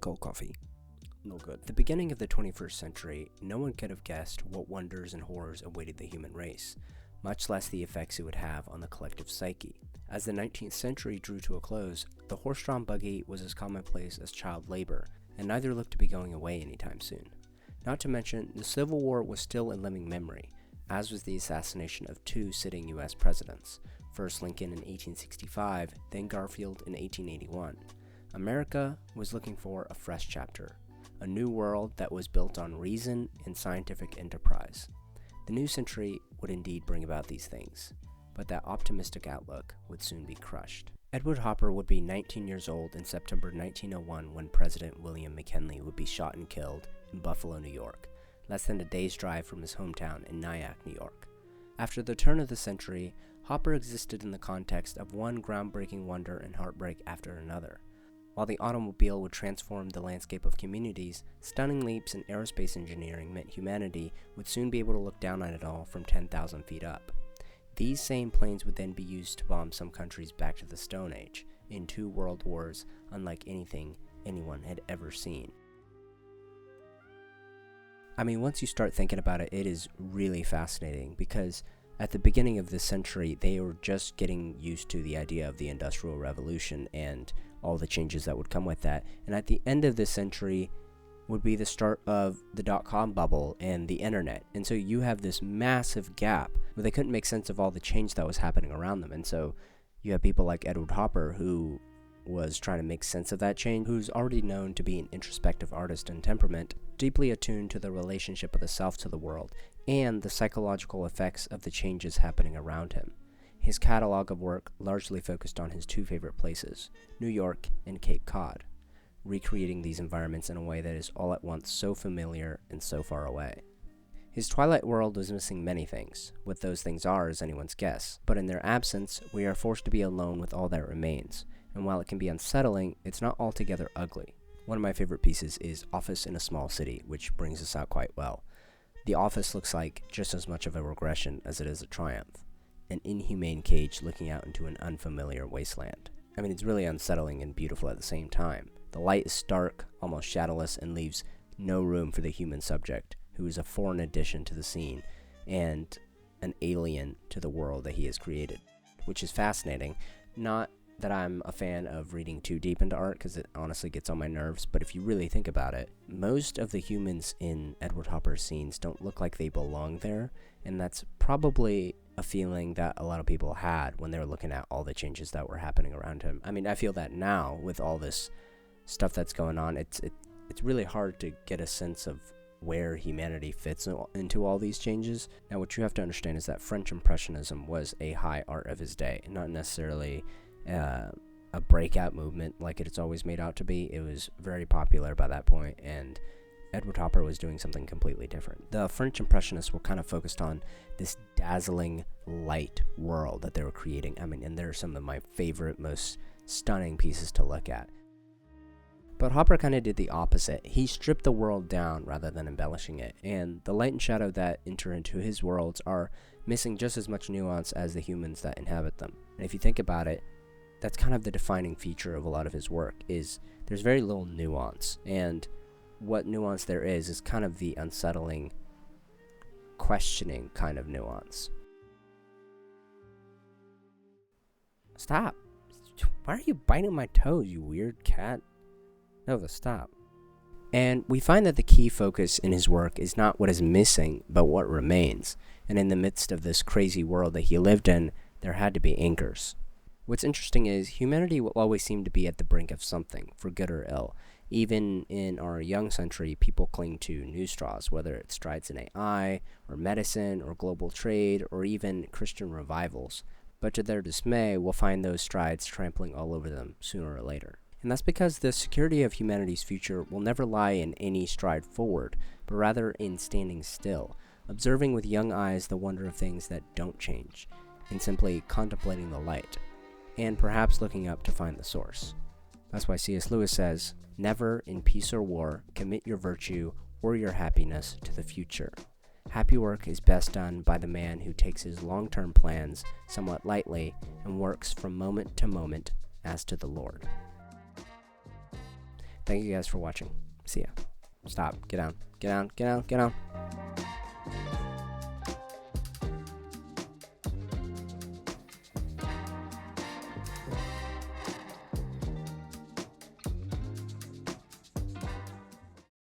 cold coffee. No good. At the beginning of the 21st century, no one could have guessed what wonders and horrors awaited the human race, much less the effects it would have on the collective psyche. As the 19th century drew to a close, the horse-drawn buggy was as commonplace as child labor, and neither looked to be going away anytime soon. Not to mention, the Civil War was still in living memory, as was the assassination of two sitting U.S. presidents, first Lincoln in 1865, then Garfield in 1881. America was looking for a fresh chapter, a new world that was built on reason and scientific enterprise. The new century would indeed bring about these things, but that optimistic outlook would soon be crushed. Edward Hopper would be 19 years old in September 1901 when President William McKinley would be shot and killed in Buffalo, New York, less than a day's drive from his hometown in Nyack, New York. After the turn of the century, Hopper existed in the context of one groundbreaking wonder and heartbreak after another. While the automobile would transform the landscape of communities, stunning leaps in aerospace engineering meant humanity would soon be able to look down on it all from 10,000 feet up. These same planes would then be used to bomb some countries back to the Stone Age, in two world wars unlike anything anyone had ever seen. I mean, once you start thinking about it, it is really fascinating because at the beginning of this century, they were just getting used to the idea of the Industrial Revolution and all the changes that would come with that. And at the end of this century would be the start of the dot-com bubble and the internet. And so you have this massive gap where they couldn't make sense of all the change that was happening around them. And so you have people like Edward Hopper, who was trying to make sense of that change, who's already known to be an introspective artist in temperament, deeply attuned to the relationship of the self to the world, and the psychological effects of the changes happening around him. His catalog of work largely focused on his two favorite places, New York and Cape Cod, recreating these environments in a way that is all at once so familiar and so far away. His Twilight world was missing many things. What those things are is anyone's guess, but in their absence, we are forced to be alone with all that remains, and while it can be unsettling, it's not altogether ugly. One of my favorite pieces is Office in a Small City, which brings this out quite well. The office looks like just as much of a regression as it is a triumph, an inhumane cage looking out into an unfamiliar wasteland. I mean, it's really unsettling and beautiful at the same time. The light is stark, almost shadowless, and leaves no room for the human subject, who is a foreign addition to the scene and an alien to the world that he has created, which is fascinating. Not that I'm a fan of reading too deep into art, because it honestly gets on my nerves, but if you really think about it, most of the humans in Edward Hopper's scenes don't look like they belong there, and that's probably a feeling that a lot of people had when they were looking at all the changes that were happening around him. I mean, I feel that now with all this stuff that's going on, it's really hard to get a sense of where humanity fits into all these changes. Now, what you have to understand is that French Impressionism was a high art of his day, not necessarily a breakout movement like it's always made out to be. It was very popular by that point, and Edward Hopper was doing something completely different. The French Impressionists were kind of focused on this dazzling light world that they were creating. I mean, and they're some of my favorite, most stunning pieces to look at. But Hopper kind of did the opposite. He stripped the world down rather than embellishing it, and the light and shadow that enter into his worlds are missing just as much nuance as the humans that inhabit them. And if you think about it, that's kind of the defining feature of a lot of his work, is there's very little nuance, and what nuance there is kind of the unsettling, questioning kind of nuance. Stop! Why are you biting my toes, you weird cat? Nova, stop. And we find that the key focus in his work is not what is missing, but what remains. And in the midst of this crazy world that he lived in, there had to be anchors. What's interesting is humanity will always seem to be at the brink of something, for good or ill. Even in our young century, people cling to new straws, whether it's strides in AI, or medicine, or global trade, or even Christian revivals. But to their dismay, we'll find those strides trampling all over them sooner or later. And that's because the security of humanity's future will never lie in any stride forward, but rather in standing still, observing with young eyes the wonder of things that don't change, and simply contemplating the light, and perhaps looking up to find the source. That's why C.S. Lewis says, "Never, in peace or war, commit your virtue or your happiness to the future. Happy work is best done by the man who takes his long-term plans somewhat lightly and works from moment to moment as to the Lord." Thank you guys for watching. See ya. Stop. Get down. Get down. Get down. Get down.